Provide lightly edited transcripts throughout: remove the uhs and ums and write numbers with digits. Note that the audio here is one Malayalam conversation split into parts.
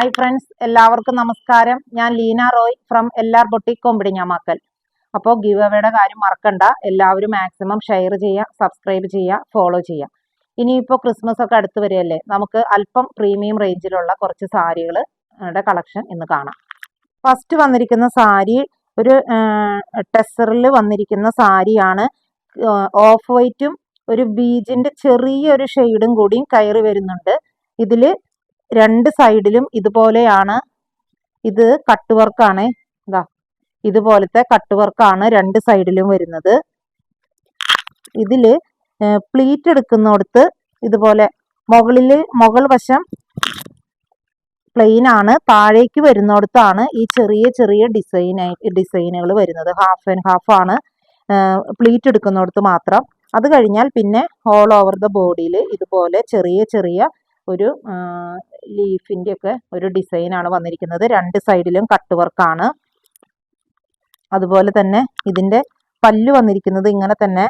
ഹായ് ഫ്രണ്ട്സ്, എല്ലാവർക്കും നമസ്കാരം. ഞാൻ Leena Roy from LR boutique Kombidinjamakkal. അപ്പോൾ ഗിവ് അവയുടെ കാര്യം മറക്കണ്ട, എല്ലാവരും മാക്സിമം ഷെയർ ചെയ്യുക, സബ്സ്ക്രൈബ് ചെയ്യുക, ഫോളോ ചെയ്യുക. ഇനിയിപ്പോൾ ക്രിസ്മസ് ഒക്കെ അടുത്ത് വരികയല്ലേ, നമുക്ക് അല്പം പ്രീമിയം റേഞ്ചിലുള്ള കുറച്ച് സാരികളുടെ കളക്ഷൻ ഇന്ന് കാണാം. ഫസ്റ്റ് വന്നിരിക്കുന്ന സാരി ഒരു ടെസറിൽ വന്നിരിക്കുന്ന സാരിയാണ്. ഓഫ് വൈറ്റും ഒരു ബീജിന്റെ ചെറിയൊരു ഷെയ്ഡും കൂടിയും കയറി വരുന്നുണ്ട്. ഇതിൽ രണ്ട് സൈഡിലും ഇതുപോലെയാണ്. ഇത് കട്ട് വർക്കാണ്. ഇതാ ഇതുപോലത്തെ കട്ട് വർക്കാണ് രണ്ട് സൈഡിലും വരുന്നത്. ഇതില് പ്ലീറ്റ് എടുക്കുന്നിടത്ത് ഇതുപോലെ മുകൾ വശം പ്ലെയിൻ ആണ്, താഴേക്ക് വരുന്നിടത്താണ് ഈ ചെറിയ ചെറിയ ഡിസൈനുകൾ വരുന്നത്. ഹാഫ് ആൻഡ് ഹാഫ് ആണ് പ്ലീറ്റ് എടുക്കുന്നിടത്ത് മാത്രം. അത് കഴിഞ്ഞാൽ പിന്നെ ഓൾ ഓവർ ദ ബോഡിയിൽ ഇതുപോലെ ചെറിയ ചെറിയ ഒരു ലീഫിന്റെ ഒക്കെ ഒരു ഡിസൈനാണ് വന്നിരിക്കുന്നത്. രണ്ട് സൈഡിലും കട്ട് വർക്കാണ്. അതുപോലെ തന്നെ ഇതിന്റെ പല്ലു വന്നിരിക്കുന്നത് ഇങ്ങനെ തന്നെ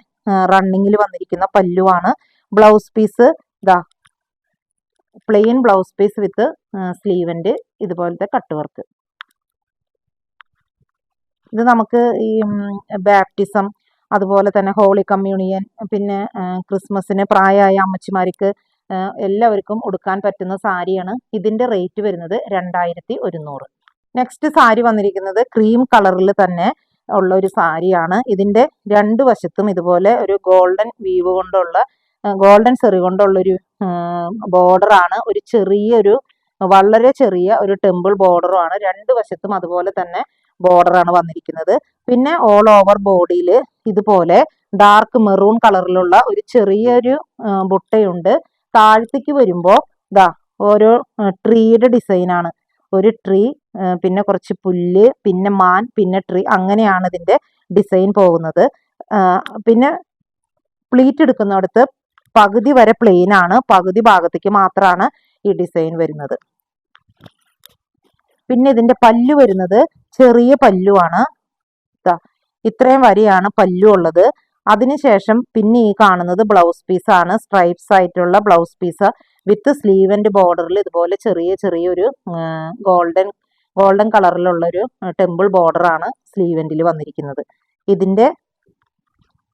റണ്ണിങ്ങിൽ വന്നിരിക്കുന്ന പല്ലുവാണ്. ബ്ലൗസ് പീസ് ഇതാ പ്ലെയിൻ ബ്ലൗസ് പീസ് വിത്ത് സ്ലീവന്റ് ഇതുപോലത്തെ കട്ട് വർക്ക്. ഇത് നമുക്ക് ഈ ബാപ്റ്റിസം, അതുപോലെ തന്നെ ഹോളി കമ്മ്യൂണിയൻ, പിന്നെ ക്രിസ്മസിന് പ്രായമായ അമ്മച്ചിമാർക്ക് എല്ലാവർക്കും ഉടുക്കാൻ പറ്റുന്ന സാരിയാണ്. ഇതിന്റെ റേറ്റ് വരുന്നത് 2100. നെക്സ്റ്റ് സാരി വന്നിരിക്കുന്നത് ക്രീം കളറിൽ തന്നെ ഉള്ള ഒരു സാരിയാണ്. ഇതിന്റെ രണ്ട് വശത്തും ഇതുപോലെ ഒരു ഗോൾഡൻ വീവ് കൊണ്ടുള്ള ഗോൾഡൻ സെറി കൊണ്ടുള്ളൊരു ബോർഡർ ആണ്. ഒരു ചെറിയൊരു വളരെ ചെറിയ ഒരു ടെമ്പിൾ ബോർഡറും ആണ്. രണ്ട് വശത്തും അതുപോലെ തന്നെ ബോർഡറാണ് വന്നിരിക്കുന്നത്. പിന്നെ ഓൾ ഓവർ ബോഡിയിൽ ഇതുപോലെ ഡാർക്ക് മെറൂൺ കളറിലുള്ള ഒരു ചെറിയൊരു ബുട്ടയുണ്ട്. താഴത്തേക്ക് വരുമ്പോൾ ഇതാ ഓരോ ട്രീയുടെ ഡിസൈനാണ്. ഒരു ട്രീ, പിന്നെ കുറച്ച് പുല്ല്, പിന്നെ മാൻ, പിന്നെ ട്രീ, അങ്ങനെയാണ് ഇതിന്റെ ഡിസൈൻ പോകുന്നത്. പിന്നെ പ്ലീറ്റ് എടുക്കുന്നിടത്ത് പകുതി വരെ പ്ലെയിൻ ആണ്, പകുതി ഭാഗത്തേക്ക് മാത്രമാണ് ഈ ഡിസൈൻ വരുന്നത്. പിന്നെ ഇതിന്റെ പല്ലു വരുന്നത് ചെറിയ പല്ലുവാണ്. ഇത്രയും വരെയാണ് പല്ലു ഉള്ളത്. അതിനുശേഷം പിന്നെ ഈ കാണുന്നത് ബ്ലൗസ് പീസ് ആണ്. സ്ട്രൈപ്സ് ആയിട്ടുള്ള ബ്ലൗസ് പീസ് വിത്ത് സ്ലീവന്റ് ബോർഡറിൽ ഇതുപോലെ ചെറിയ ചെറിയൊരു ഗോൾഡൻ കളറിലുള്ള ഒരു ടെമ്പിൾ ബോർഡർ ആണ് സ്ലീവന്റിൽ വന്നിരിക്കുന്നത്.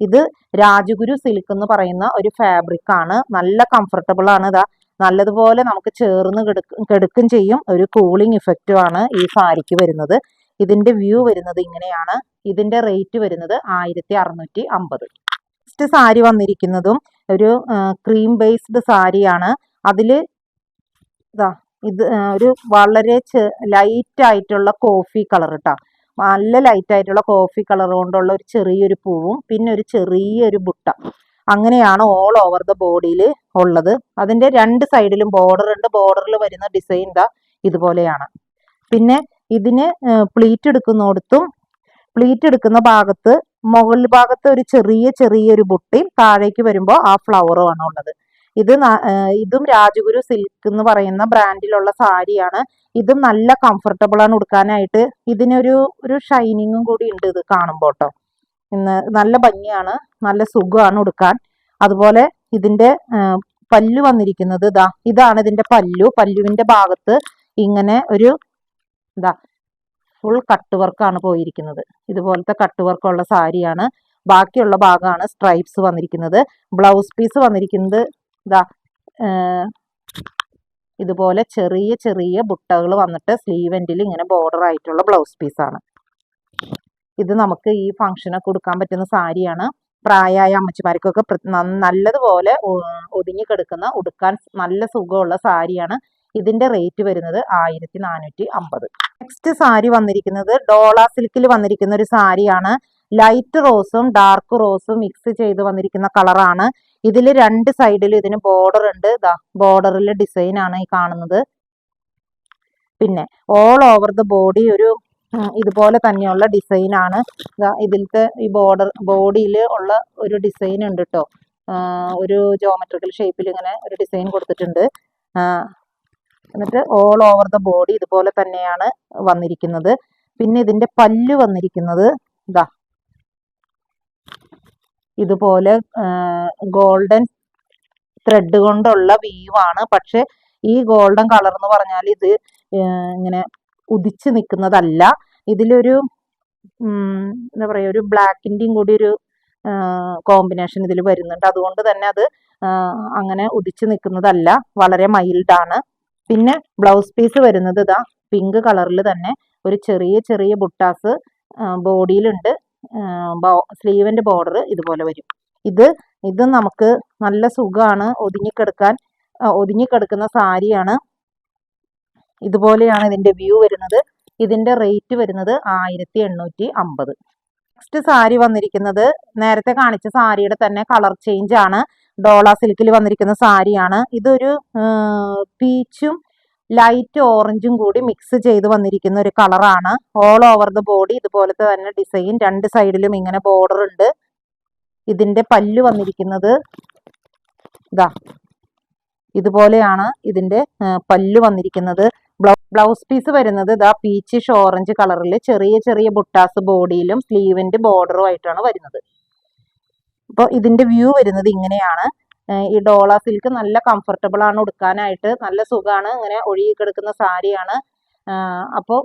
ഇത് രാജഗുരു സിൽക്ക് എന്ന് പറയുന്ന ഒരു ഫാബ്രിക് ആണ്. നല്ല കംഫർട്ടബിൾ ആണ്. ഇതാ നല്ലതുപോലെ നമുക്ക് ചേർന്ന് കെടുക്കും ചെയ്യും. ഒരു കൂളിംഗ് ഇഫക്റ്റും ആണ് ഈ സാരിക്ക് വരുന്നത്. ഇതിന്റെ വ്യൂ വരുന്നത് ഇങ്ങനെയാണ്. ഇതിന്റെ റേറ്റ് വരുന്നത് 1650. നെക്സ്റ്റ് സാരി വന്നിരിക്കുന്നതും ഒരു ക്രീം ബേസ്ഡ് സാരിയാണ്. അതില് ഇത് ഒരു വളരെ ലൈറ്റ് ആയിട്ടുള്ള കോഫി കളർ കേട്ടോ, നല്ല ലൈറ്റ് ആയിട്ടുള്ള കോഫി കളർ കൊണ്ടുള്ള ഒരു ചെറിയൊരു പൂവും പിന്നെ ഒരു ചെറിയൊരു ബുട്ട, അങ്ങനെയാണ് ഓൾ ഓവർ ദ ബോഡിയിൽ ഉള്ളത്. അതിന്റെ രണ്ട് സൈഡിലും ബോർഡർ ഉണ്ട്. ബോർഡറിൽ വരുന്ന ഡിസൈൻ ഇതുപോലെയാണ്. പിന്നെ ഇതിന് പ്ലീറ്റ് എടുക്കുന്ന ഭാഗത്ത് മുകൾ ഭാഗത്ത് ഒരു ചെറിയൊരു ബുട്ടിയും താഴേക്ക് വരുമ്പോൾ ആ ഫ്ലവറും ആണ് ഉള്ളത്. ഇതും രാജഗുരു സിൽക്ക് എന്ന് പറയുന്ന ബ്രാൻഡിലുള്ള സാരിയാണ്. ഇതും നല്ല കംഫർട്ടബിൾ ആണ് ഉടുക്കാനായിട്ട്. ഇതിനൊരു ഷൈനിങ്ങും കൂടി ഉണ്ട് ഇത് കാണുമ്പോൾ കേട്ടോ. നല്ല ഭംഗിയാണ്, നല്ല സുഖമാണ് ഉടുക്കാൻ. അതുപോലെ ഇതിന്റെ പല്ലു വന്നിരിക്കുന്നത് ഇതാണ് ഇതിന്റെ പല്ലുവിന്റെ ഭാഗത്ത് ഇങ്ങനെ ഒരു ഫുൾ കട്ട് വർക്കാണ് പോയിരിക്കുന്നത്. ഇതുപോലത്തെ കട്ട് വർക്കുള്ള സാരിയാണ്. ബാക്കിയുള്ള ഭാഗമാണ് സ്ട്രൈപ്സ് വന്നിരിക്കുന്നത്. ബ്ലൗസ് പീസ് വന്നിരിക്കുന്നത് ഇതുപോലെ ചെറിയ ചെറിയ ബുട്ടകൾ വന്നിട്ട് സ്ലീവെന്റിൽ ഇങ്ങനെ ബോർഡർ ആയിട്ടുള്ള ബ്ലൗസ് പീസാണ്. ഇത് നമുക്ക് ഈ ഫംഗ്ഷനൊക്കെ കൊടുക്കാൻ പറ്റുന്ന സാരിയാണ്. പ്രായമായ അമ്മച്ചിമാർക്കൊക്കെ നല്ലതുപോലെ ഒതുങ്ങി കിടക്കുന്ന ഉടുക്കാൻ നല്ല സുഖമുള്ള സാരിയാണ്. ഇതിന്റെ റേറ്റ് വരുന്നത് 1450. നെക്സ്റ്റ് സാരി വന്നിരിക്കുന്നത് ഡോള സിൽക്കിൽ വന്നിരിക്കുന്ന ഒരു സാരിയാണ്. ലൈറ്റ് റോസും ഡാർക്ക് റോസും മിക്സ് ചെയ്ത് വന്നിരിക്കുന്ന കളറാണ്. ഇതിൽ രണ്ട് സൈഡിൽ ഇതിന് ബോർഡർ ഉണ്ട്. ബോർഡറിലെ ഡിസൈൻ ആണ് ഈ കാണുന്നത്. പിന്നെ ഓൾ ഓവർ ദ ബോഡി ഒരു ഇതുപോലെ തന്നെയുള്ള ഡിസൈൻ ആണ്. ഇതിലത്തെ ഈ ബോഡിയിൽ ഉള്ള ഒരു ഡിസൈൻ ഉണ്ട് കേട്ടോ. ഒരു ജോമെട്രിക്കൽ ഷേപ്പിൽ ഇങ്ങനെ ഒരു ഡിസൈൻ കൊടുത്തിട്ടുണ്ട്. എന്നിട്ട് ഓൾ ഓവർ ദ ബോഡി ഇതുപോലെ തന്നെയാണ് വന്നിരിക്കുന്നത്. പിന്നെ ഇതിന്റെ പല്ലു വന്നിരിക്കുന്നത് ഇതുപോലെ ഗോൾഡൻ ത്രെഡ് കൊണ്ടുള്ള വീവാണ്. പക്ഷെ ഈ ഗോൾഡൻ കളർ എന്ന് പറഞ്ഞാൽ ഇത് ഇങ്ങനെ ഉദിച്ച് നിൽക്കുന്നതല്ല. ഇതിലൊരു എന്താ പറയുക, ഒരു ബ്ലാക്കിൻ്റെയും കൂടി ഒരു കോമ്പിനേഷൻ ഇതിൽ വരുന്നുണ്ട്. അതുകൊണ്ട് തന്നെ അത് അങ്ങനെ ഉദിച്ച് നിൽക്കുന്നതല്ല, വളരെ മൈൽഡാണ്. പിന്നെ ബ്ലൗസ് പീസ് വരുന്നത് ഇതാ പിങ്ക് കളറിൽ തന്നെ ഒരു ചെറിയ ചെറിയ ബുട്ടാസ് ബോഡിയിലുണ്ട്. സ്ലീവിൻ്റെ ബോർഡർ ഇതുപോലെ വരും. ഇത് നമുക്ക് നല്ല സുഖമാണ് ഒതുങ്ങിക്കിടക്കുന്ന സാരിയാണ്. ഇതുപോലെയാണ് ഇതിന്റെ വ്യൂ വരുന്നത്. ഇതിന്റെ റേറ്റ് വരുന്നത് 1850. നെക്സ്റ്റ് സാരി വന്നിരിക്കുന്നത് നേരത്തെ കാണിച്ച സാരിയുടെ തന്നെ കളർ ചേഞ്ച് ആണ്. ഡോള സിൽക്കിൽ വന്നിരിക്കുന്ന സാരിയാണ്. ഇതൊരു പീച്ചും ലൈറ്റ് ഓറഞ്ചും കൂടി മിക്സ് ചെയ്ത് വന്നിരിക്കുന്ന ഒരു കളറാണ്. ഓൾ ഓവർ ദ ബോഡി ഇതുപോലത്തെ തന്നെ ഡിസൈൻ, രണ്ട് സൈഡിലും ഇങ്ങനെ ബോർഡർ ഉണ്ട്. ഇതിന്റെ പല്ല് വന്നിരിക്കുന്നത് ഇതാ ഇതുപോലെയാണ് ഇതിന്റെ പല്ല് വന്നിരിക്കുന്നത്. ബ്ലൗസ് പീസ് വരുന്നത് ഇതാ പീച്ചിഷ് ഓറഞ്ച് കളറിൽ ചെറിയ ചെറിയ ബുട്ടാസ് ബോഡിയിലും സ്ലീവിന്റെ ബോർഡറും ആയിട്ടാണ് വരുന്നത്. അപ്പോൾ ഇതിന്റെ വ്യൂ വരുന്നത് ഇങ്ങനെയാണ്. ഈ ഡോള സിൽക്ക് നല്ല കംഫർട്ടബിൾ ആണ്, ഉടുക്കാനായിട്ട് നല്ല സുഖമാണ്, ഇങ്ങനെ ഒഴുകി കിടക്കുന്ന സാരിയാണ്. അപ്പോൾ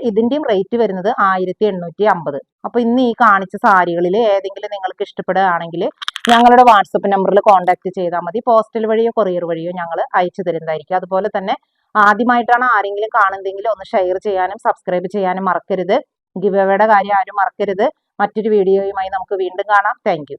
ഇതിന്റെയും റേറ്റ് വരുന്നത് 1850. അപ്പോൾ ഇന്ന് ഈ കാണിച്ച സാരികളിൽ ഏതെങ്കിലും നിങ്ങൾക്ക് ഇഷ്ടപ്പെടുകയാണെങ്കിൽ ഞങ്ങളുടെ വാട്സപ്പ് നമ്പറിൽ കോൺടാക്ട് ചെയ്താൽ മതി. പോസ്റ്റൽ വഴിയോ കൊറിയർ വഴിയോ ഞങ്ങൾ അയച്ചു തരുന്നതായിരിക്കും. അതുപോലെ തന്നെ ആദ്യമായിട്ടാണ് ആരെങ്കിലും കാണുന്നതെങ്കിൽ ഒന്ന് ഷെയർ ചെയ്യാനും സബ്സ്ക്രൈബ് ചെയ്യാനും മറക്കരുത്. ഗിവ് അവേയുടെ കാര്യം ആരും മറക്കരുത്. മറ്റൊരു വീഡിയോയുമായി നമുക്ക് വീണ്ടും കാണാം. താങ്ക്